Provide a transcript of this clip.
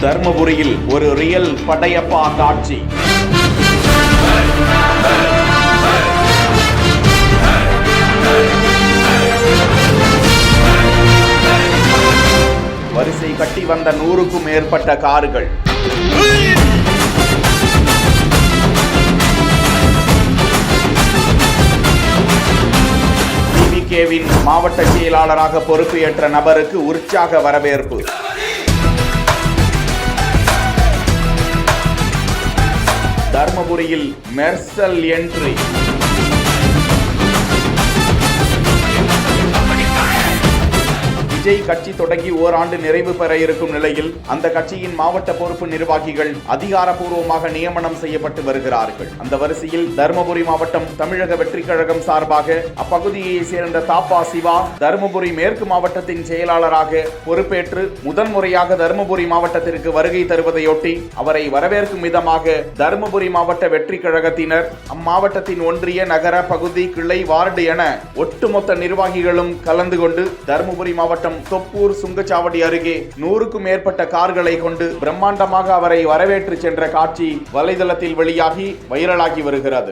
தர்மபுரியில் ஒரு ரியல் படையப்பா காட்சி. வரிசை கட்டி வந்த 100க்கும் மேற்பட்ட கார்கள். டிவிகேவின் மாவட்ட செயலாளராக பொறுப்பேற்ற நபருக்கு உற்சாக வரவேற்பு. தர்மபுரியில் மெர்சல் என்ட்ரி. விஜய் கட்சி தொடங்கி ஓராண்டு நிறைவு பெற இருக்கும் நிலையில் அந்த கட்சியின் மாவட்ட பொறுப்பு நிர்வாகிகள் அதிகாரப்பூர்வமாக நியமனம் செய்யப்பட்டு வருகிறார்கள். அந்த வரிசையில் தர்மபுரி மாவட்டம் தமிழக வெற்றி கழகம் சார்பாக அப்பகுதியை சேர்ந்த தாப்பா சிவா தர்மபுரி மேற்கு மாவட்டத்தின் செயலாளராக பொறுப்பேற்று முதன்முறையாக தர்மபுரி மாவட்டத்திற்கு வருகை தருவதையொட்டி அவரை வரவேற்கும் விதமாக தர்மபுரி மாவட்ட வெற்றி கழகத்தினர் அம்மாவட்டத்தின் ஒன்றிய நகர பகுதி கிளை வார்டு என ஒட்டுமொத்த நிர்வாகிகளும் கலந்து கொண்டு தர்மபுரி மாவட்டம் தொப்பூர் சுங்கச்சாவடி அருகே 100க்கும் மேற்பட்ட கார்களை கொண்டு பிரம்மாண்டமாக அவரை வரவேற்று சென்ற காட்சி வலைதளத்தில் வெளியாகி வைரலாகி வருகிறது.